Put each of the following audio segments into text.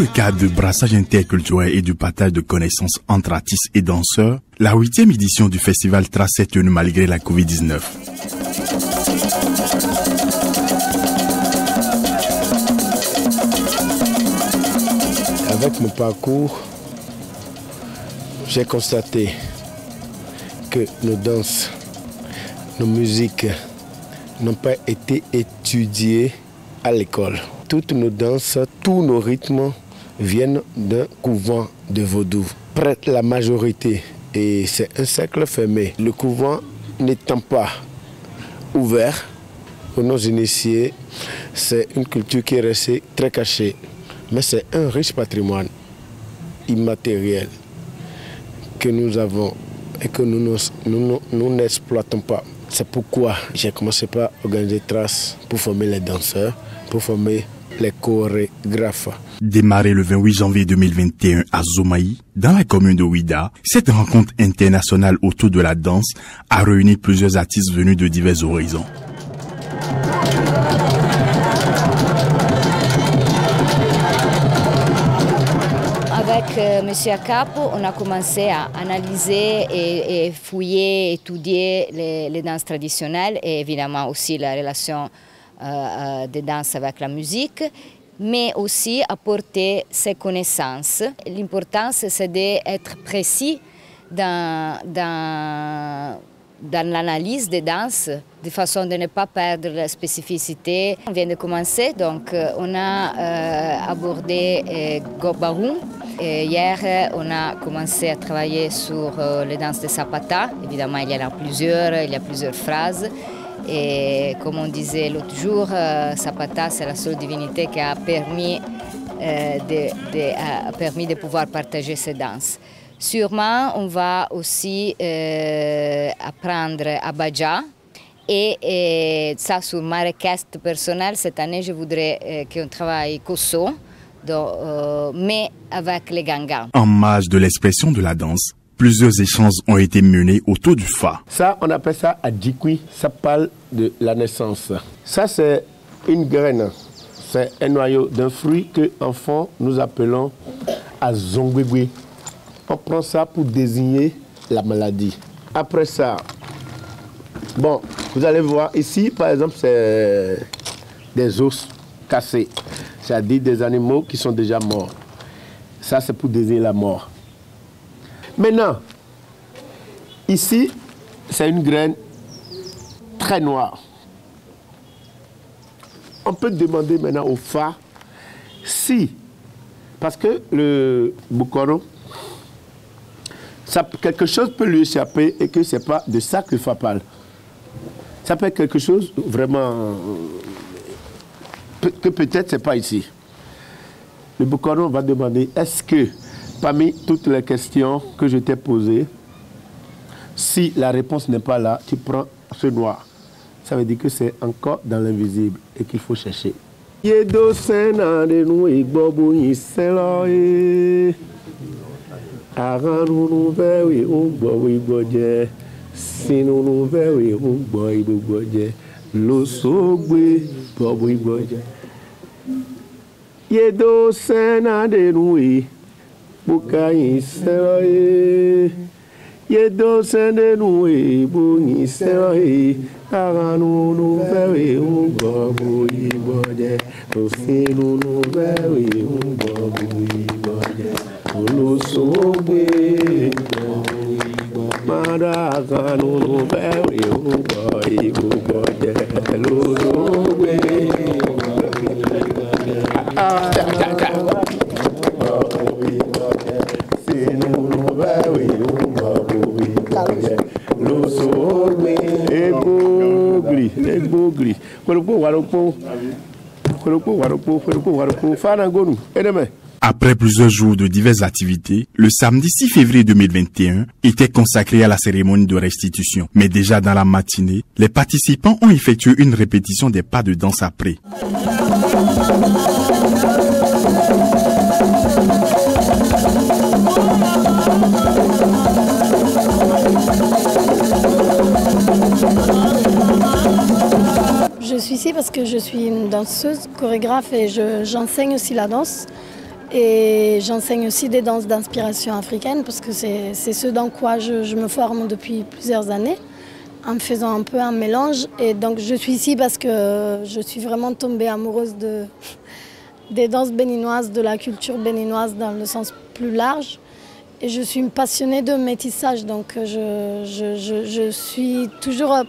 le cadre de brassage interculturel et du partage de connaissances entre artistes et danseurs, la 8e édition du festival Trace s'est tenue malgré la Covid-19. Avec mon parcours, j'ai constaté que nos danses, nos musiques n'ont pas été étudiées à l'école. Toutes nos danses, tous nos rythmes viennent d'un couvent de vaudou. Près la majorité, et c'est un cercle fermé. Le couvent n'étant pas ouvert aux non-initiés, c'est une culture qui est restée très cachée. Mais c'est un riche patrimoine immatériel que nous avons et que nous n'exploitons pas. C'est pourquoi j'ai commencé par organiser Trace pour former les danseurs, pour former les chorégraphes. Démarré le 28 janvier 2021 à Zomaï, dans la commune de Ouida, cette rencontre internationale autour de la danse a réuni plusieurs artistes venus de divers horizons. Avec M. Acapo, on a commencé à analyser et fouiller, étudier les danses traditionnelles et évidemment aussi la relation des danses avec la musique, mais aussi apporter ses connaissances. L'important, c'est d'être précis dans l'analyse des danses, de façon de ne pas perdre la spécificité. On vient de commencer, donc on a abordé Gobarou. Hier, on a commencé à travailler sur les danses de Zapata. Évidemment, il y en a plusieurs phrases. Et comme on disait l'autre jour, Zapata, c'est la seule divinité qui a permis de pouvoir partager ces danses. Sûrement, on va aussi apprendre à Baja. Et ça, sur ma requête personnelle, cette année, je voudrais qu'on travaille Kosso, mais avec les Gangas. En marge de l'expression de la danse, plusieurs échanges ont été menés autour du Fa. Ça, on appelle ça Adjikwi. Ça parle de la naissance. Ça, c'est une graine. C'est un noyau d'un fruit que, enfant, nous appelons Azongwegwe. On prend ça pour désigner la maladie. Après ça, bon, vous allez voir ici, par exemple, c'est des os cassés. C'est-à-dire des animaux qui sont déjà morts. Ça, c'est pour désigner la mort. Maintenant, ici, c'est une graine très noire. On peut demander maintenant au Fa si, parce que le Bokoro, quelque chose peut lui échapper et que ce n'est pas de ça que le Fa parle. Ça peut être quelque chose vraiment que peut-être ce n'est pas ici. Le Bokoro va demander, est-ce que parmi toutes les questions que je t'ai posées, si la réponse n'est pas là, tu prends ce noir. Ça veut dire que c'est encore dans l'invisible et qu'il faut chercher. Bukai seroe, yedo sende nuwe bunyi seroe, aganu nu vewe ungo buyi boje, osinu nu vewe ungo buyi boje, ulusogbe mara aganu nu vewe ungo buyi boje, ulusogbe. Après plusieurs jours de diverses activités, le samedi 6 février 2021 était consacré à la cérémonie de restitution. Mais déjà dans la matinée, les participants ont effectué une répétition des pas de danse après. Je suis ici parce que je suis une danseuse, chorégraphe et j'enseigne aussi la danse. Et j'enseigne aussi des danses d'inspiration africaine parce que c'est ce dans quoi je me forme depuis plusieurs années, en faisant un peu un mélange. Et donc je suis ici parce que je suis vraiment tombée amoureuse des danses béninoises, de la culture béninoise dans le sens plus large. Et je suis une passionnée de métissage, donc je suis toujours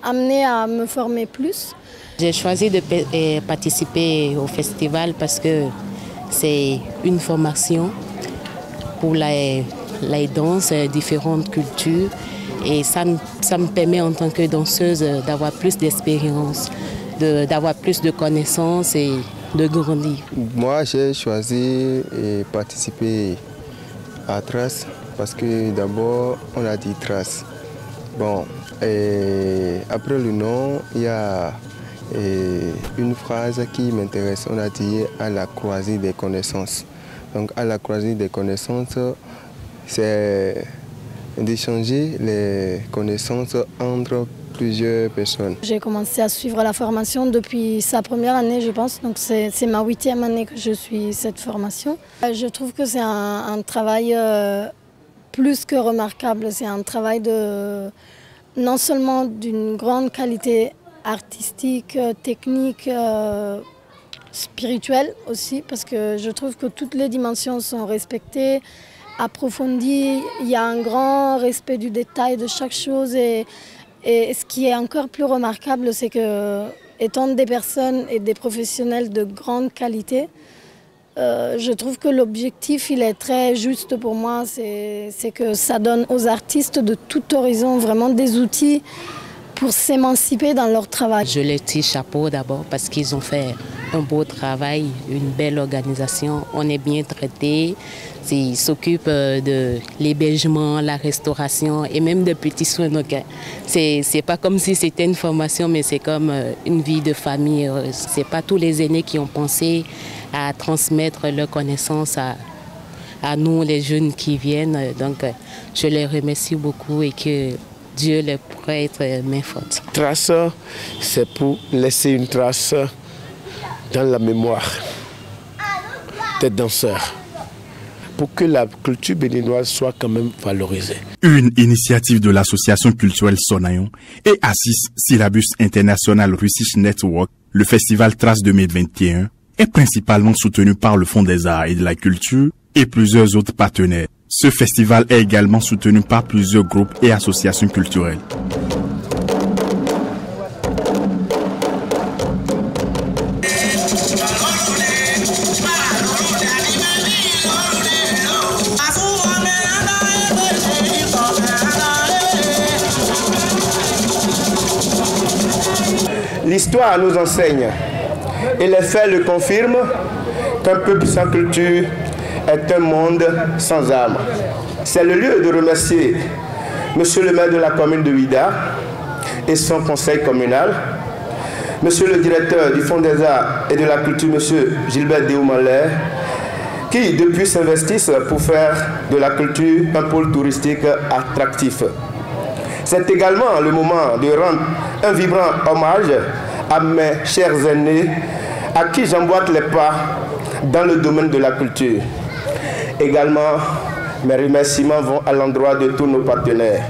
amenée à me former plus. J'ai choisi de participer au festival parce que c'est une formation pour les danses, différentes cultures. Et ça me permet en tant que danseuse d'avoir plus d'expérience, d'avoir plus de connaissances et de grandir. Moi, j'ai choisi de participer à Trace parce que d'abord, on a dit Trace. Bon, et après le nom, il y a une phrase qui m'intéresse. On a dit à la croisée des connaissances. Donc, à la croisée des connaissances, c'est d'échanger les connaissances entre plusieurs personnes. J'ai commencé à suivre la formation depuis sa première année, je pense. Donc c'est ma 8e année que je suis cette formation. Je trouve que c'est un travail plus que remarquable. C'est un travail non seulement d'une grande qualité artistique, technique, spirituelle aussi, parce que je trouve que toutes les dimensions sont respectées, approfondies. Il y a un grand respect du détail de chaque chose. Et ce qui est encore plus remarquable, c'est que, étant des personnes et des professionnels de grande qualité, je trouve que l'objectif, il est très juste pour moi. C'est que ça donne aux artistes de tout horizon vraiment des outils pour s'émanciper dans leur travail. Je les tire chapeau d'abord parce qu'ils ont fait un beau travail, une belle organisation. On est bien traités. Ils s'occupent de l'hébergement, la restauration et même de petits soins. Donc, c'est pas comme si c'était une formation, mais c'est comme une vie de famille heureuse. C'est pas tous les aînés qui ont pensé à transmettre leurs connaissances à nous, les jeunes qui viennent. Donc, je les remercie beaucoup et que Dieu les prête main forte. Trace, c'est pour laisser une trace dans la mémoire des danseurs, pour que la culture béninoise soit quand même valorisée. Une initiative de l'association culturelle Sonayon et Assis Syllabus International Research Network, le festival Trace 2021 est principalement soutenu par le Fonds des Arts et de la Culture et plusieurs autres partenaires. Ce festival est également soutenu par plusieurs groupes et associations culturelles. L'histoire nous enseigne, et les faits le confirment, qu'un peuple sans culture est un monde sans âme. C'est le lieu de remercier Monsieur le maire de la commune de Ouidah et son conseil communal, Monsieur le directeur du Fonds des Arts et de la Culture, Monsieur Gilbert Déoumalé, qui depuis s'investissent pour faire de la culture un pôle touristique attractif. C'est également le moment de rendre un vibrant hommage à mes chers aînés à qui j'emboîte les pas dans le domaine de la culture. Également, mes remerciements vont à l'endroit de tous nos partenaires.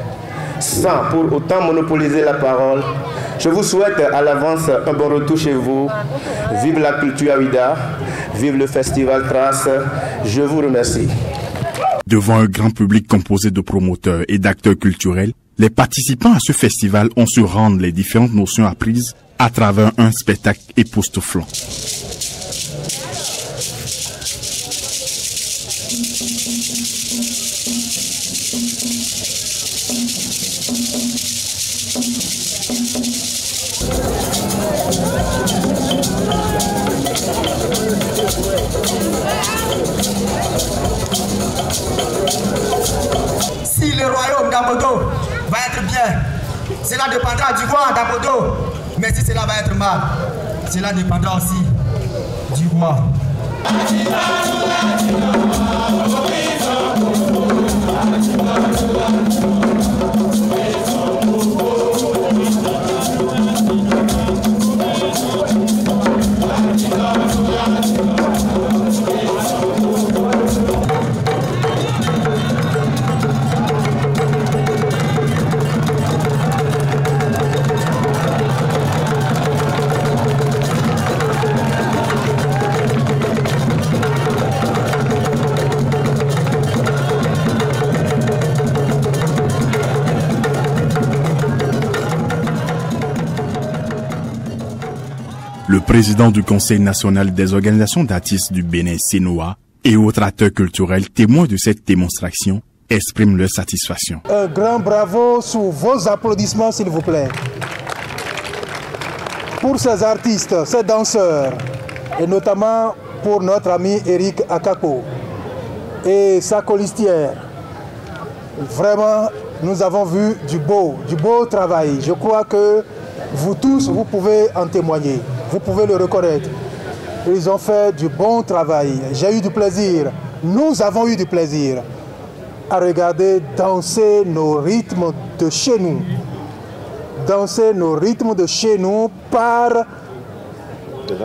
Sans pour autant monopoliser la parole, je vous souhaite à l'avance un bon retour chez vous. Vive la culture à Ouidah, vive le festival Trace. Je vous remercie. Devant un grand public composé de promoteurs et d'acteurs culturels, les participants à ce festival ont su rendre les différentes notions apprises à travers un spectacle époustouflant. Si le royaume d'Abodo va être bien, cela dépendra du roi d'Abodo. Mais si cela va être mal, cela dépendra aussi du roi. Le président du Conseil national des organisations d'artistes du Bénin, Sénoa, et autres acteurs culturels témoins de cette démonstration expriment leur satisfaction. Un grand bravo sous vos applaudissements, s'il vous plaît. Pour ces artistes, ces danseurs, et notamment pour notre ami Eric Akako et sa colistière. Vraiment, nous avons vu du beau travail. Je crois que vous tous, vous pouvez en témoigner. Vous pouvez le reconnaître. Ils ont fait du bon travail. J'ai eu du plaisir. Nous avons eu du plaisir à regarder danser nos rythmes de chez nous. Danser nos rythmes de chez nous par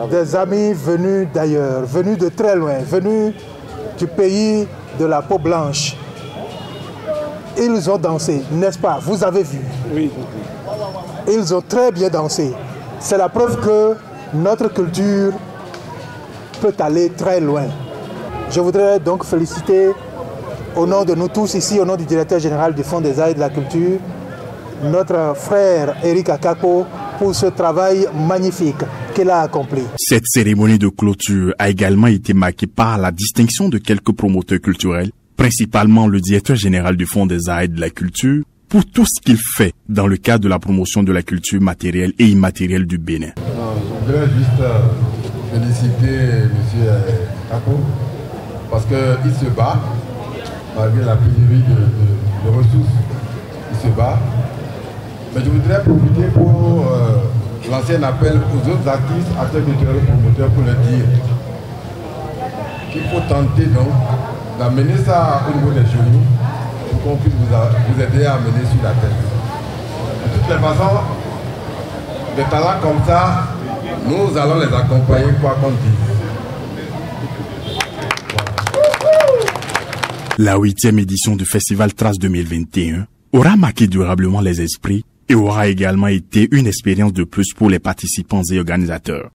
des amis venus d'ailleurs, venus de très loin, venus du pays de la peau blanche. Ils ont dansé, n'est-ce pas? Vous avez vu? Oui. Ils ont très bien dansé. C'est la preuve que notre culture peut aller très loin. Je voudrais donc féliciter au nom de nous tous ici, au nom du directeur général du Fonds des arts et de la culture, notre frère Eric Akako pour ce travail magnifique qu'il a accompli. Cette cérémonie de clôture a également été marquée par la distinction de quelques promoteurs culturels, principalement le directeur général du Fonds des arts et de la culture, pour tout ce qu'il fait dans le cadre de la promotion de la culture matérielle et immatérielle du Bénin. Je voudrais juste féliciter M. Akako parce qu'il se bat, malgré la pénurie de ressources, il se bat. Mais je voudrais profiter pour lancer un appel aux autres artistes, acteurs culturels et promoteurs pour leur dire qu'il faut tenter donc d'amener ça au niveau des genoux pour qu'on puisse vous aider à amener sur la tête. De toutes les façons, des talents comme ça, nous allons les accompagner quoi qu'on dise. La 8e édition du Festival Trace 2021 aura marqué durablement les esprits et aura également été une expérience de plus pour les participants et organisateurs.